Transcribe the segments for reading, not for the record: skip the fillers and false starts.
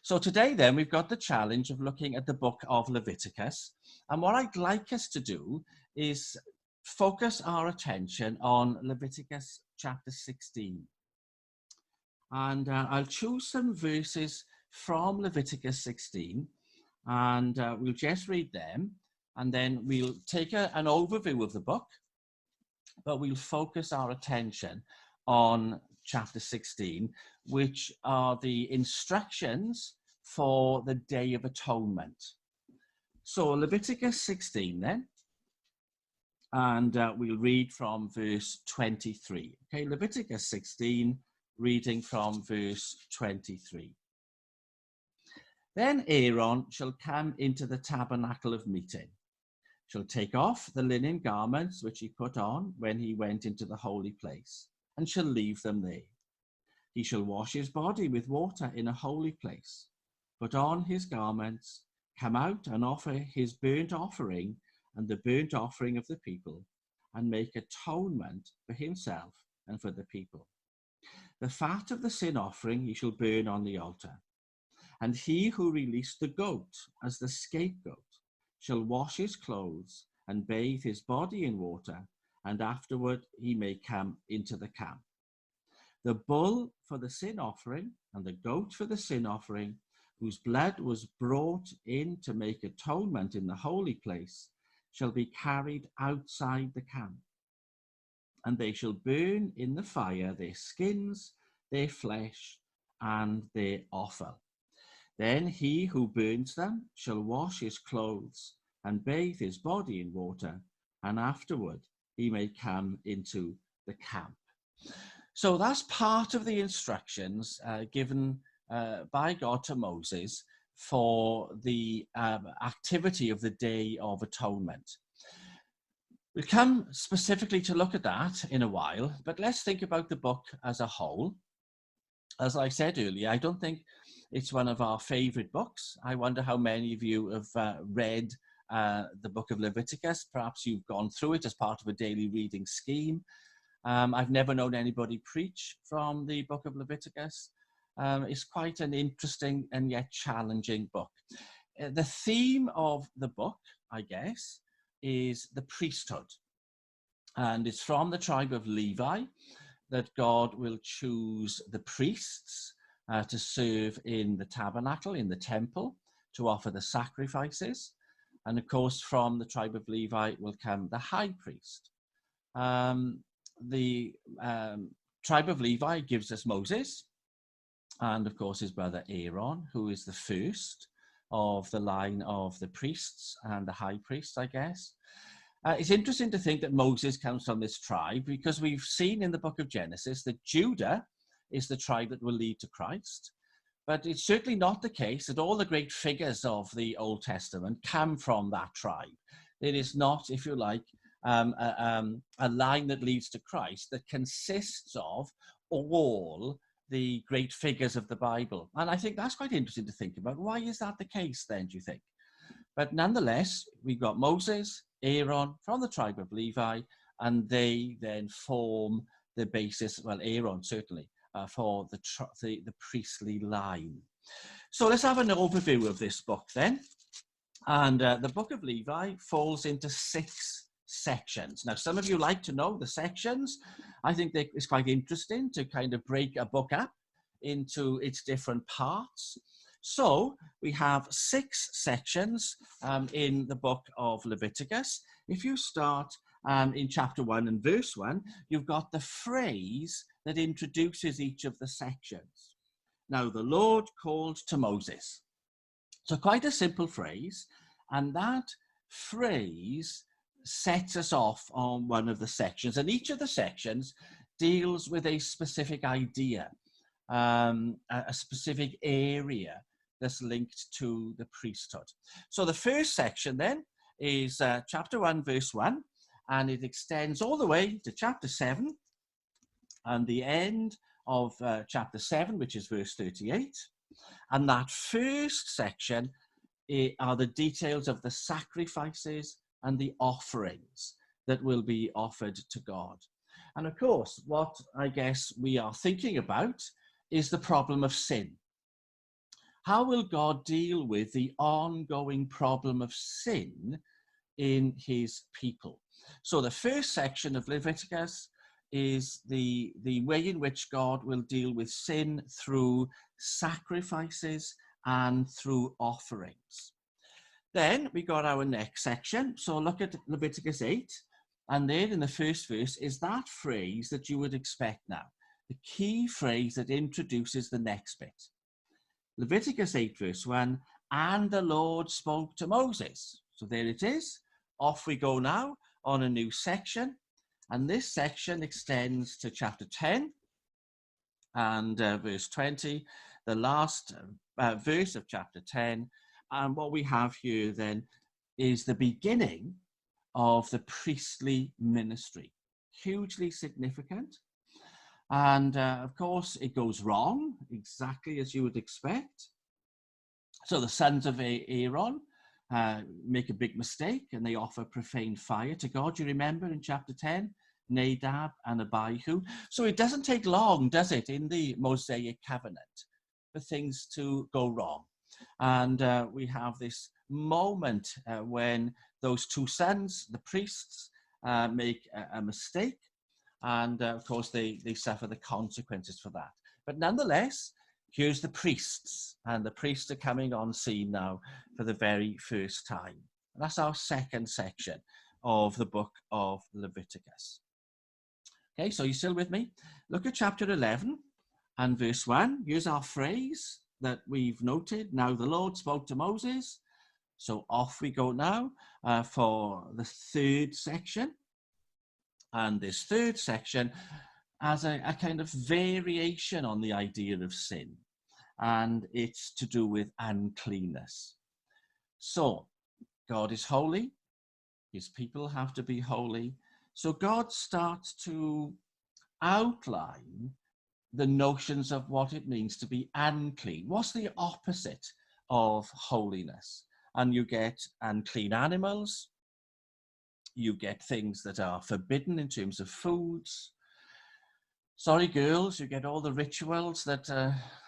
So today then we've got the challenge of looking at the book of Leviticus. And what I'd like us to do is focus our attention on Leviticus chapter 16. And I'll choose some verses from Leviticus 16 and we'll just read them, and then we'll take an overview of the book, but we'll focus our attention on chapter 16, which are the instructions for the Day of Atonement. So Leviticus 16 then, and we'll read from verse 23. Okay, Leviticus 16, reading from verse 23. Then Aaron shall come into the tabernacle of meeting, shall take off the linen garments which he put on when he went into the holy place, and shall leave them there. He shall wash his body with water in a holy place, put on his garments, come out and offer his burnt offering and the burnt offering of the people, and make atonement for himself and for the people. The fat of the sin offering he shall burn on the altar. And he who released the goat as the scapegoat shall wash his clothes and bathe his body in water, and afterward he may come into the camp. The bull for the sin offering and the goat for the sin offering, whose blood was brought in to make atonement in the holy place, shall be carried outside the camp. And they shall burn in the fire their skins, their flesh, and their offal. Then he who burns them shall wash his clothes and bathe his body in water, and afterward he may come into the camp. So that's part of the instructions given by God to Moses for the activity of the Day of Atonement. We'll come specifically to look at that in a while, but let's think about the book as a whole. As I said earlier, I don't think it's one of our favorite books. I wonder how many of you have read the book of Leviticus. Perhaps you've gone through it as part of a daily reading scheme. I've never known anybody preach from the book of Leviticus. It's quite an interesting and yet challenging book. The theme of the book, I guess, is the priesthood. And it's from the tribe of Levi that God will choose the priests to serve in the tabernacle, in the temple, to offer the sacrifices. And of course, from the tribe of Levi will come the high priest. The tribe of Levi gives us Moses, and of course his brother Aaron, who is the first of the line of the priests and the high priests, I guess. It's interesting to think that Moses comes from this tribe, because we've seen in the book of Genesis that Judah is the tribe that will lead to Christ. But it's certainly not the case that all the great figures of the Old Testament come from that tribe. It is not, if you like, a line that leads to Christ that consists of all the great figures of the Bible. And I think that's quite interesting to think about. Why is that the case then, do you think? But nonetheless, we've got Moses, Aaron from the tribe of Levi, and they then form the basis, well, Aaron certainly, for the priestly line. So let's have an overview of this book then. And the book of Levi falls into 6 sections. Now, some of you like to know the sections. I think it's quite interesting to kind of break a book up into its different parts. So we have 6 sections in the book of Leviticus. If you start in chapter 1 and verse 1, you've got the phrase that introduces each of the sections. Now, the Lord called to Moses. So quite a simple phrase, and that phrase sets us off on one of the sections. And each of the sections deals with a specific idea, a specific area that's linked to the priesthood. So the first section then is chapter 1, verse 1, and it extends all the way to chapter 7 and the end of chapter 7, which is verse 38. And that first section are the details of the sacrifices and the offerings that will be offered to God. And of course, what I guess we are thinking about is the problem of sin. How will God deal with the ongoing problem of sin in his people? So the first section of Leviticus is the way in which God will deal with sin through sacrifices and through offerings. Then we got our next section. So look at Leviticus 8. And there in the first verse is that phrase that you would expect now. The key phrase that introduces the next bit. Leviticus 8 verse 1, and the Lord spoke to Moses. So there it is. Off we go now on a new section. And this section extends to chapter 10 and verse 20, the last verse of chapter 10. And what we have here then is the beginning of the priestly ministry. Hugely significant. And of course, it goes wrong, exactly as you would expect. So the sons of Aaron make a big mistake and they offer profane fire to God. You remember in chapter 10, Nadab and Abihu. So it doesn't take long, does it, in the Mosaic covenant for things to go wrong. And we have this moment when those two sons, the priests, make a mistake. And of course, they suffer the consequences for that. But nonetheless, here's the priests. And the priests are coming on scene now for the very first time. And that's our second section of the book of Leviticus. Okay, so you still with me? Look at chapter 11 and verse 1. Here's our phrase that we've noted. Now the Lord spoke to Moses. So off we go now for the third section. And this third section has a kind of variation on the idea of sin. And it's to do with uncleanness. So God is holy. His people have to be holy. So God starts to outline the notions of what it means to be unclean. What's the opposite of holiness? And you get unclean animals. You get things that are forbidden in terms of foods. Sorry, girls, you get all the rituals that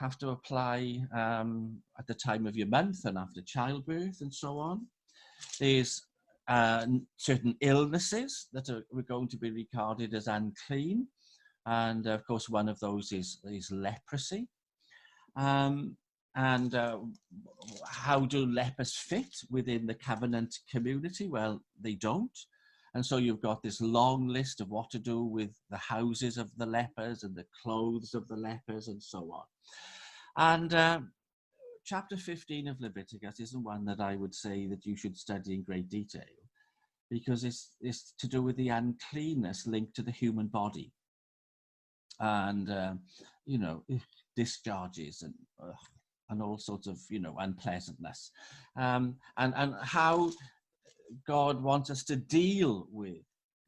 have to apply at the time of your month and after childbirth and so on. There's certain illnesses that were going to be regarded as unclean. And of course, one of those is leprosy. And how do lepers fit within the covenant community? Well, they don't. And so you've got this long list of what to do with the houses of the lepers and the clothes of the lepers and so on. And chapter 15 of Leviticus isn't one that I would say that you should study in great detail, because it's to do with the uncleanness linked to the human body. And, discharges and all sorts of, unpleasantness. And how God wants us to deal with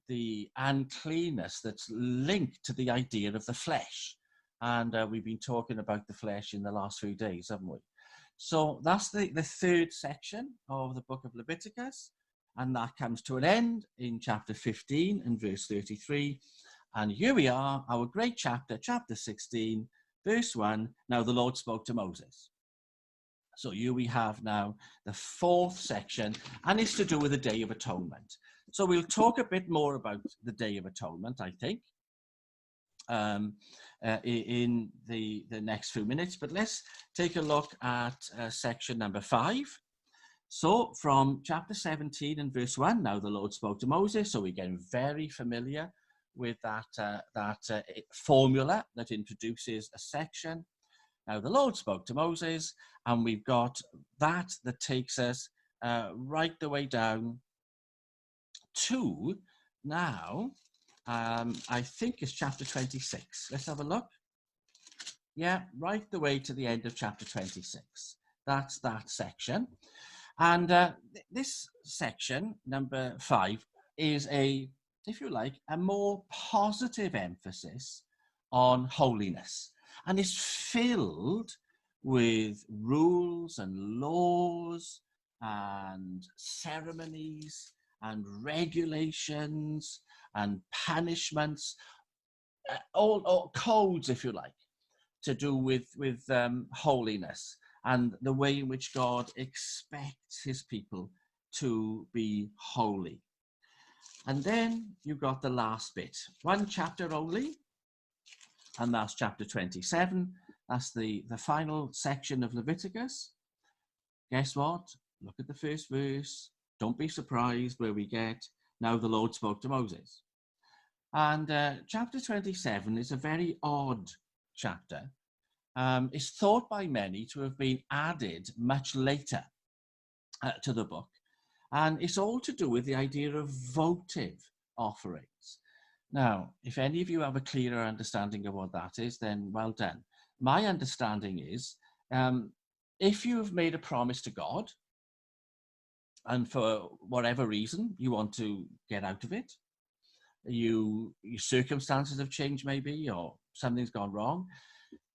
the uncleanness that's linked to the idea of the flesh. And we've been talking about the flesh in the last few days, haven't we? So that's the third section of the book of Leviticus. And that comes to an end in chapter 15 and verse 33. And here we are, our great chapter, chapter 16, verse 1. Now the Lord spoke to Moses. So here we have now the fourth section, and it's to do with the Day of Atonement. So we'll talk a bit more about the Day of Atonement, I think, in the next few minutes. But let's take a look at section number 5. So from chapter 17 and verse 1, now the Lord spoke to Moses. So we're getting very familiar with that formula that introduces a section. Now the Lord spoke to Moses, and we've got that takes us right the way down to now, I think it's chapter 26. Let's have a look. Yeah, right the way to the end of chapter 26. That's that section. And this section, number 5, is if you like, a more positive emphasis on holiness. And it's filled with rules and laws and ceremonies and regulations and punishments, all codes, if you like, to do with holiness and the way in which God expects his people to be holy. And then you've got the last bit, one chapter only, and that's chapter 27. That's the final section of Leviticus. Guess what? Look at the first verse. Don't be surprised where we get, now the Lord spoke to Moses. And chapter 27 is a very odd chapter. It's thought by many to have been added much later to the book. And it's all to do with the idea of votive offerings. Now, if any of you have a clearer understanding of what that is, then well done. My understanding is, if you have made a promise to God, and for whatever reason you want to get out of it, your circumstances have changed maybe, or something's gone wrong,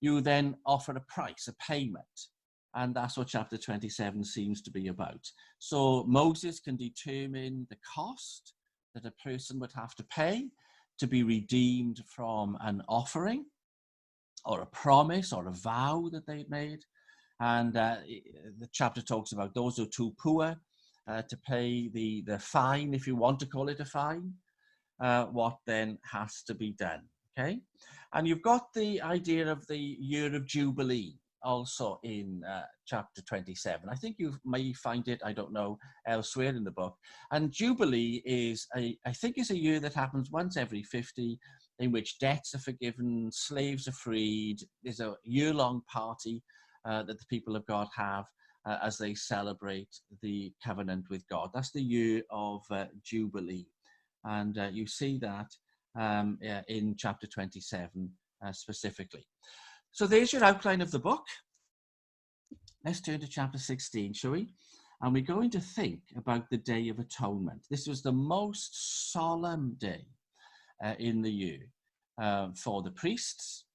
you then offer a price, a payment. And that's what chapter 27 seems to be about. So Moses can determine the cost that a person would have to pay to be redeemed from an offering or a promise or a vow that they'd made. And the chapter talks about those who are too poor to pay the fine, if you want to call it a fine, what then has to be done. Okay, and you've got the idea of the year of Jubilee also in chapter 27. I think you may find it, I don't know, elsewhere in the book. And Jubilee is, I think it's a year that happens once every 50, in which debts are forgiven, slaves are freed. There's a year-long party that the people of God have as they celebrate the covenant with God. That's the year of Jubilee. And you see that in chapter 27 specifically. So there's your outline of the book. Let's turn to chapter 16, shall we? And we're going to think about the Day of Atonement. This was the most solemn day in the year for the priests,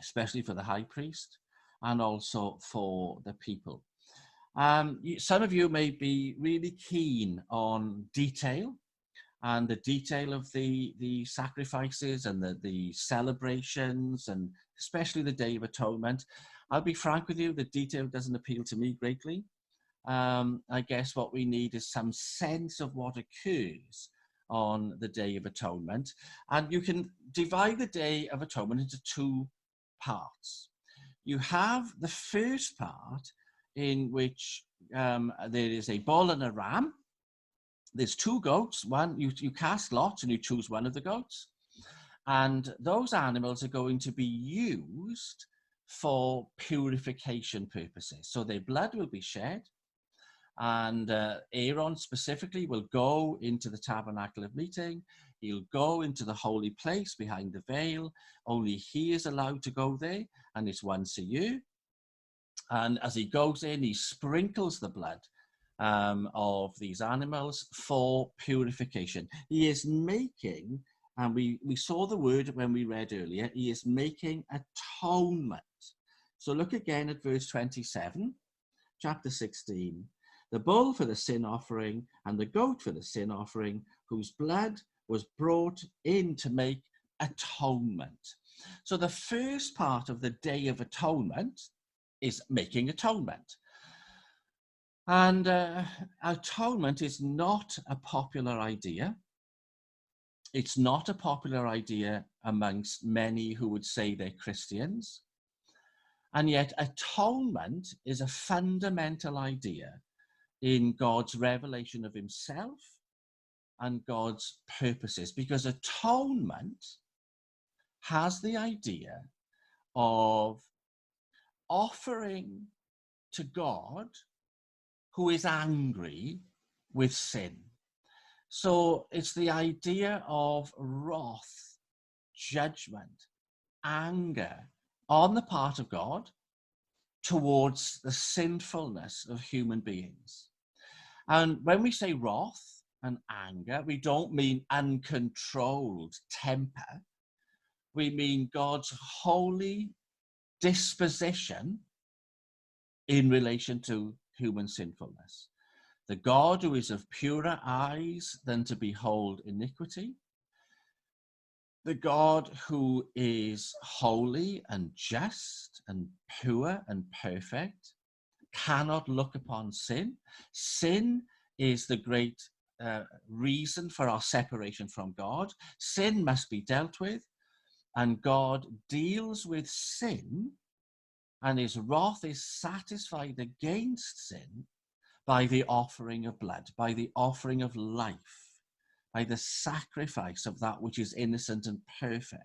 especially for the high priest, and also for the people. Some of you may be really keen on detail, and the detail of the sacrifices and the celebrations, and especially the Day of Atonement. I'll be frank with you, the detail doesn't appeal to me greatly. I guess what we need is some sense of what occurs on the Day of Atonement. And you can divide the Day of Atonement into two parts. You have the first part in which there is a bull and a ram. There's two goats. One, you cast lots and you choose one of the goats. And those animals are going to be used for purification purposes. So their blood will be shed. And Aaron specifically will go into the Tabernacle of Meeting. He'll go into the holy place behind the veil. Only he is allowed to go there, and it's once a year. And as he goes in, he sprinkles the blood of these animals for purification. He is making, and we saw the word when we read earlier, he is making atonement. So look again at verse 27, chapter 16. The bull for the sin offering and the goat for the sin offering, whose blood was brought in to make atonement. So the first part of the Day of Atonement is making atonement. And atonement is not a popular idea. It's not a popular idea amongst many who would say they're Christians. And yet atonement is a fundamental idea in God's revelation of himself and God's purposes, because atonement has the idea of offering to God who is angry with sin. So it's the idea of wrath, judgment, anger on the part of God towards the sinfulness of human beings. And when we say wrath and anger, we don't mean uncontrolled temper. We mean God's holy disposition in relation to human sinfulness. The God who is of purer eyes than to behold iniquity. The God who is holy and just and pure and perfect, cannot look upon sin. Sin is the great reason for our separation from God. Sin must be dealt with, and God deals with sin, and his wrath is satisfied against sin by the offering of blood, by the offering of life, by the sacrifice of that which is innocent and perfect.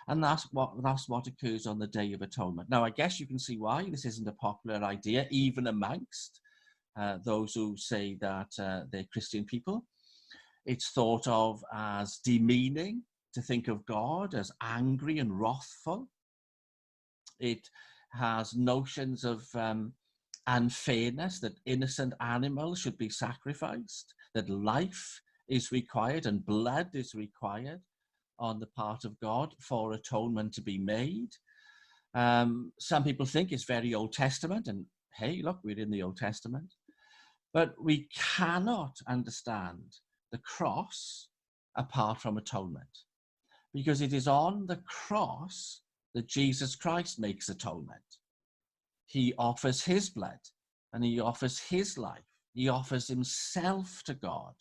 And that's what occurs on the Day of Atonement. Now, I guess you can see why this isn't a popular idea, even amongst those who say that they're Christian people. It's thought of as demeaning to think of God as angry and wrathful. It has notions of unfairness, that innocent animals should be sacrificed, that life is required and blood is required on the part of God for atonement to be made. Some people think it's very Old Testament, and hey, look, we're in the Old Testament. But we cannot understand the cross apart from atonement, because it is on the cross that Jesus Christ makes atonement. He offers his blood and he offers his life. He offers himself to God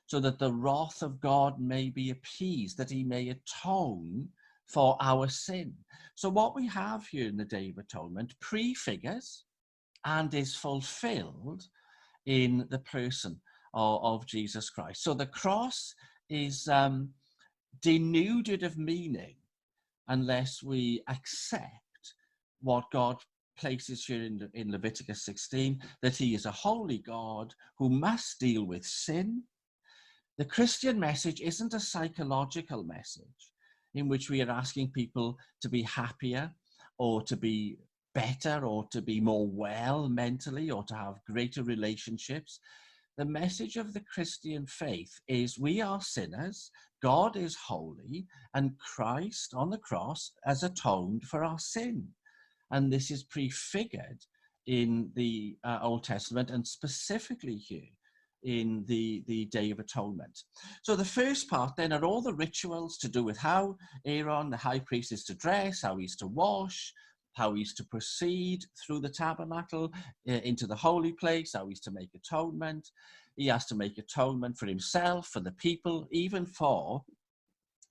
so that the wrath of God may be appeased, that he may atone for our sin. So what we have here in the Day of Atonement prefigures and is fulfilled in the person of Jesus Christ. So the cross is denuded of meaning unless we accept what God places here in Leviticus 16, that he is a holy God who must deal with sin. The Christian message isn't a psychological message in which we are asking people to be happier or to be better or to be more well mentally or to have greater relationships. The message of the Christian faith is we are sinners, God is holy, and Christ on the cross has atoned for our sin. And this is prefigured in the Old Testament, and specifically here in the Day of Atonement. So the first part then are all the rituals to do with how Aaron, the high priest, is to dress, how he's to wash, how he's to proceed through the tabernacle into the holy place, how he's to make atonement. He has to make atonement for himself, for the people, even for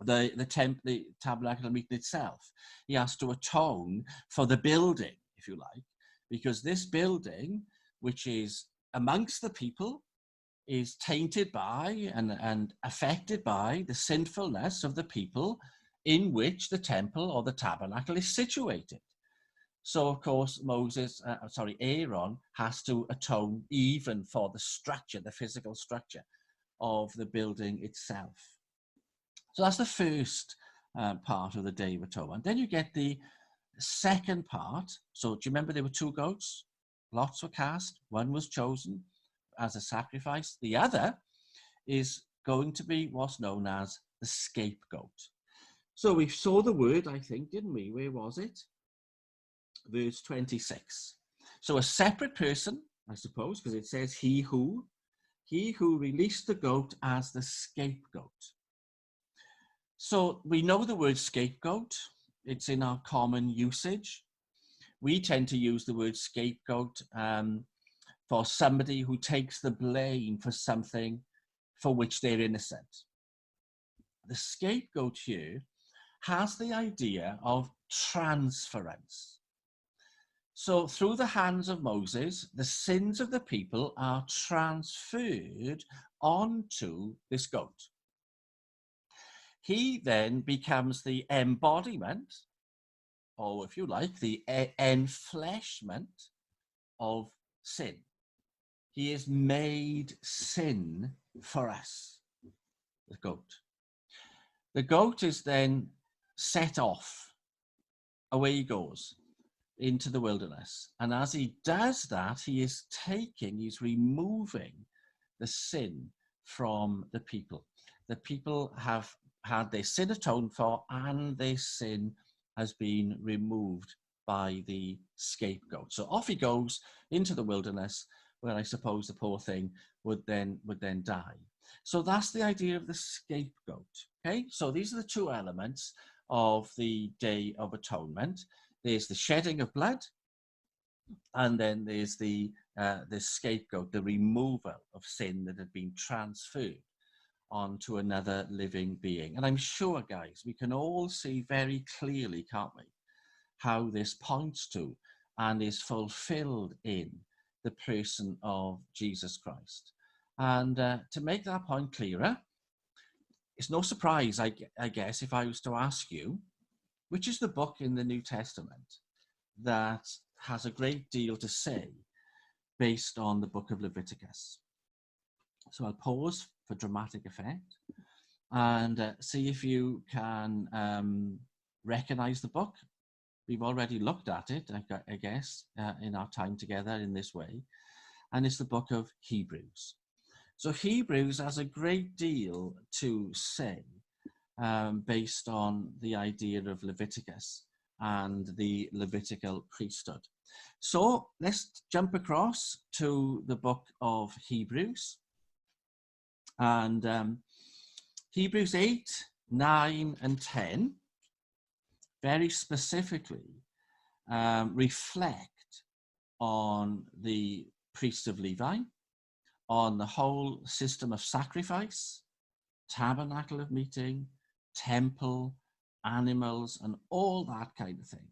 the tabernacle meeting itself. He has to atone for the building, if you like, because this building, which is amongst the people, is tainted by and affected by the sinfulness of the people in which the temple or the tabernacle is situated. So, of course, Aaron has to atone even for the structure, the physical structure of the building itself. So that's the first part of the Day of Atonement. Then you get the second part. So do you remember there were two goats? Lots were cast. One was chosen as a sacrifice. The other is going to be what's known as the scapegoat. So we saw the word, I think, didn't we? Where was it? Verse 26. So a separate person, I suppose, because it says he who released the goat as the scapegoat. So we know the word scapegoat. It's in our common usage. We tend to use the word scapegoat for somebody who takes the blame for something for which they're innocent. The scapegoat here has the idea of transference. So through the hands of Moses, the sins of the people are transferred onto this goat. He then becomes the embodiment, or if you like, the enfleshment of sin. He is made sin for us, the goat. The goat is then set off. Away he goes into the wilderness. And as he does that, he's removing the sin from the people. The people have had their sin atoned for, and their sin has been removed by the scapegoat. So off he goes into the wilderness, where I suppose the poor thing would then die. So that's the idea of the scapegoat. Okay, so these are the two elements of the Day of Atonement. There's the shedding of blood, And then there's the scapegoat, the removal of sin that had been transferred onto another living being. And I'm sure, guys, we can all see very clearly, can't we, how this points to and is fulfilled in the person of Jesus Christ. And to make that point clearer, it's no surprise, I guess, if I was to ask you, which is the book in the New Testament that has a great deal to say based on the book of Leviticus. So I'll pause for dramatic effect and see if you can recognize the book. We've already looked at it, I guess, in our time together in this way. And it's the book of Hebrews. So Hebrews has a great deal to say based on the idea of Leviticus and the Levitical priesthood. So let's jump across to the book of Hebrews. And Hebrews 8, 9, and 10 very specifically reflect on the priests of Levi, on the whole system of sacrifice, tabernacle of meeting, temple, animals, and all that kind of thing.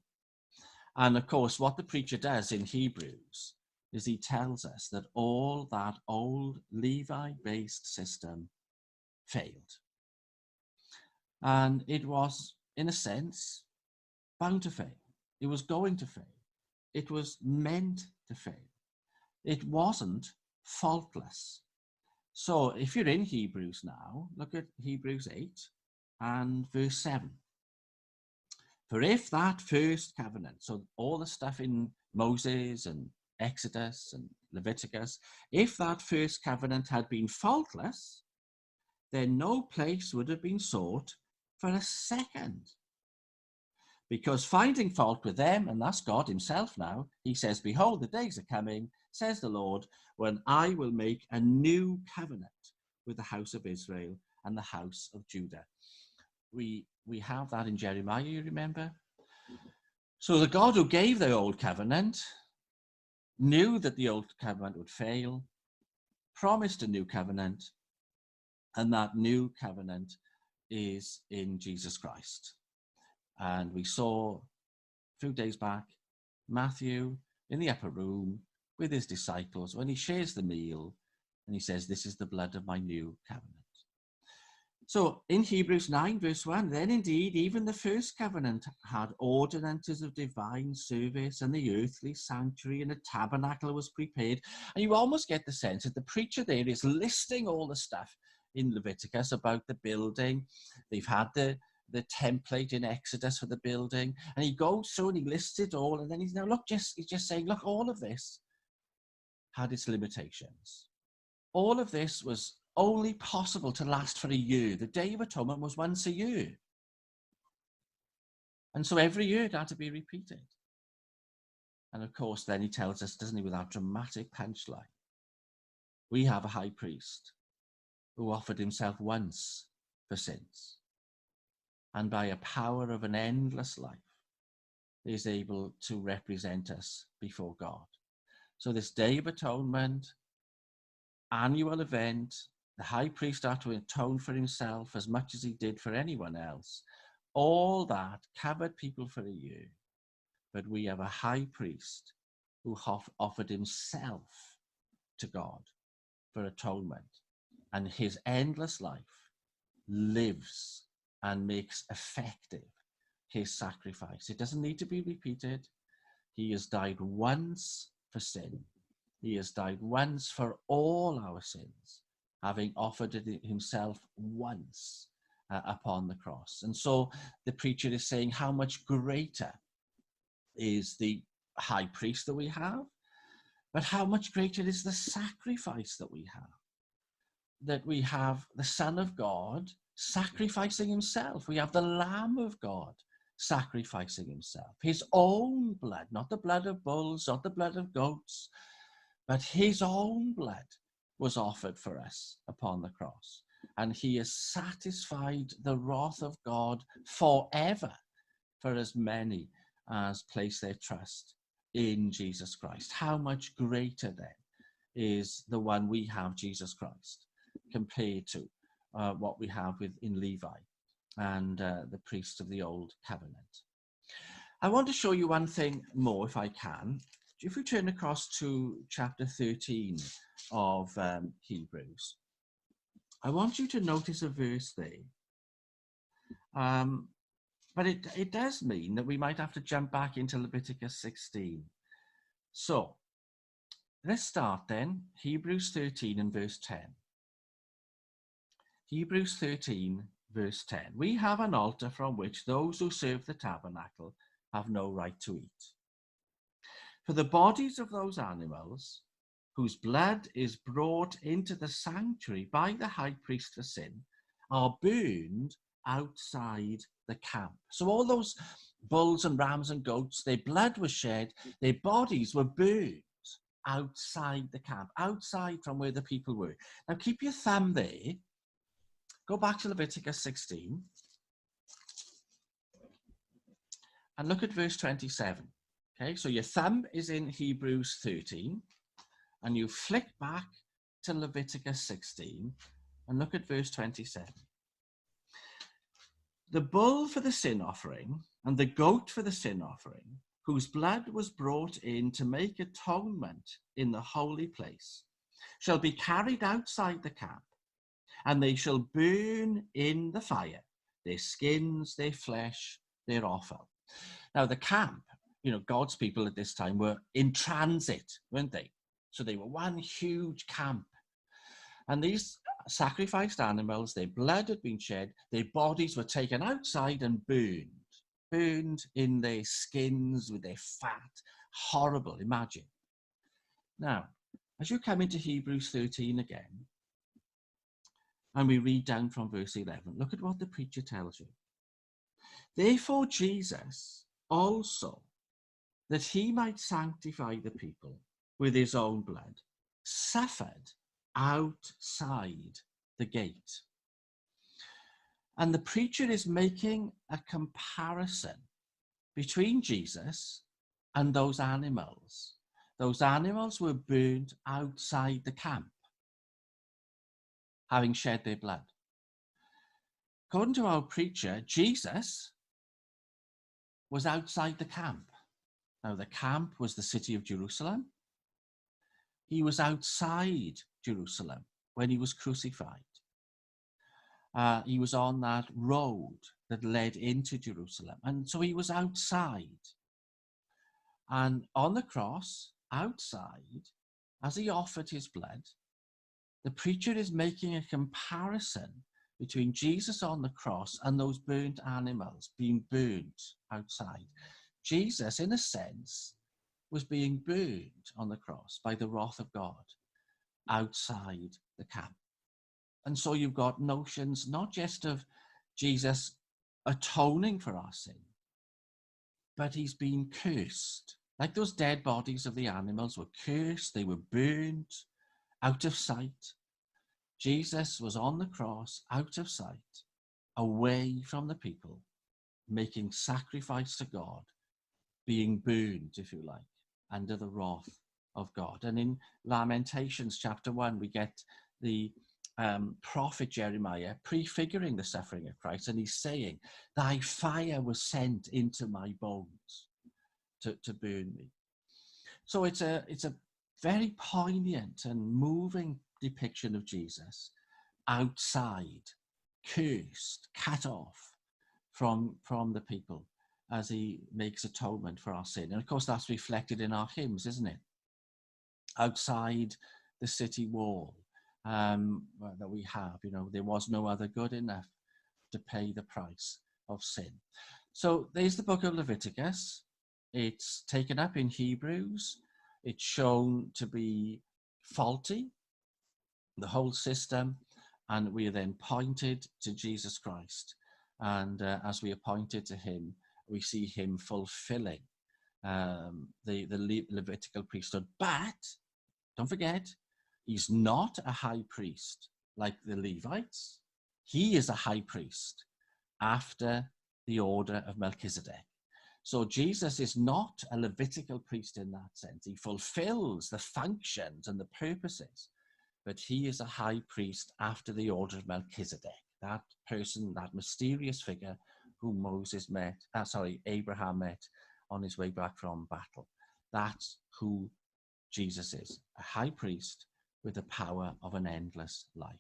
And of course, what the preacher does in Hebrews is he tells us that all that old Levi-based system failed. And it was, in a sense, bound to fail. It was going to fail. It was meant to fail. It wasn't faultless. So if you're in Hebrews now, look at Hebrews 8 and verse 7. For if that first covenant, so all the stuff in Moses and Exodus and Leviticus, if that first covenant had been faultless, then no place would have been sought for a second. Because finding fault with them, and that's God himself now, he says, behold, the days are coming, says the Lord, when I will make a new covenant with the house of Israel and the house of Judah. We have that in Jeremiah, you remember? So the God who gave the old covenant knew that the old covenant would fail, promised a new covenant, and that new covenant is in Jesus Christ. And we saw a few days back Matthew in the upper room with his disciples when he shares the meal and he says, this is the blood of my new covenant. So in Hebrews 9 verse 1, then indeed even the first covenant had ordinances of divine service, and the earthly sanctuary and a tabernacle was prepared. And you almost get the sense that the preacher there is listing all the stuff in Leviticus about the building. They've had the template in Exodus for the building, and he goes through and he lists it all, and then he's just saying, look, all of this had its limitations. All of this was only possible to last for a year. The Day of Atonement was once a year. And so every year it had to be repeated. And of course, then he tells us, doesn't he, with our dramatic punchline, we have a high priest who offered himself once for sins, and by a power of an endless life is able to represent us before God. So this Day of Atonement, annual event, the high priest had to atone for himself as much as he did for anyone else. All that covered people for a year. But we have a high priest who offered himself to God for atonement. And his endless life lives and makes effective his sacrifice. It doesn't need to be repeated. He has died once for sin. He has died once for all our sins, having offered himself once upon the cross. And so the preacher is saying how much greater is the high priest that we have, but how much greater is the sacrifice that we have. That we have the Son of God sacrificing himself. We have the Lamb of God sacrificing himself. His own blood, not the blood of bulls, not the blood of goats, but his own blood was offered for us upon the cross. And he has satisfied the wrath of God forever for as many as place their trust in Jesus Christ. How much greater then is the one we have, Jesus Christ, compared to what we have in Levi and the priests of the Old Covenant. I want to show you one thing more, if I can. If we turn across to chapter 13 of Hebrews, I want you to notice a verse there. But it does mean that we might have to jump back into Leviticus 16. So let's start then, Hebrews 13 and verse 10. Hebrews 13, verse 10. We have an altar from which those who serve the tabernacle have no right to eat. For the bodies of those animals whose blood is brought into the sanctuary by the high priest for sin are burned outside the camp. So all those bulls and rams and goats, their blood was shed, their bodies were burned outside the camp, outside from where the people were. Now keep your thumb there. Go back to Leviticus 16 and look at verse 27. Okay, so your thumb is in Hebrews 13 and you flick back to Leviticus 16 and look at verse 27. The bull for the sin offering and the goat for the sin offering, whose blood was brought in to make atonement in the holy place, shall be carried outside the camp, and they shall burn in the fire their skins, their flesh, their offal. Now the camp, God's people at this time were in transit, weren't they? So they were one huge camp. And these sacrificed animals, their blood had been shed, their bodies were taken outside and burned in their skins with their fat. Horrible, imagine. Now, as you come into Hebrews 13 again, and we read down from verse 11, look at what the preacher tells you. Therefore Jesus also, that he might sanctify the people with his own blood, suffered outside the gate. And the preacher is making a comparison between Jesus and those animals. Those animals were burned outside the camp, having shed their blood. According to our preacher, Jesus was outside the camp. Now, the camp was the city of Jerusalem. He was outside Jerusalem when he was crucified. He was on that road that led into Jerusalem. And so he was outside. And on the cross, outside, as he offered his blood, the preacher is making a comparison between Jesus on the cross and those burnt animals being burnt outside. Jesus, in a sense, was being burned on the cross by the wrath of God outside the camp. And so you've got notions not just of Jesus atoning for our sin, but he's been cursed. Like those dead bodies of the animals were cursed, they were burned out of sight. Jesus was on the cross, out of sight, away from the people, making sacrifice to God, being burned, if you like, under the wrath of God. And in Lamentations chapter 1, we get the prophet Jeremiah prefiguring the suffering of Christ, and he's saying, thy fire was sent into my bones to burn me. So it's a very poignant and moving depiction of Jesus outside, cursed, cut off from the people as he makes atonement for our sin. And of course that's reflected in our hymns, isn't it? Outside the city wall that we have, there was no other good enough to pay the price of sin. So there's the book of Leviticus. It's taken up in Hebrews. It's shown to be faulty, the whole system, and we are then pointed to Jesus Christ. And as we are pointed to him, we see him fulfilling the Levitical priesthood. But don't forget, he's not a high priest like the Levites. He is a high priest after the order of Melchizedek. So Jesus is not a Levitical priest in that sense. He fulfills the functions and the purposes, but he is a high priest after the order of Melchizedek, that person, that mysterious figure whom Abraham met on his way back from battle. That's who Jesus is, a high priest with the power of an endless life.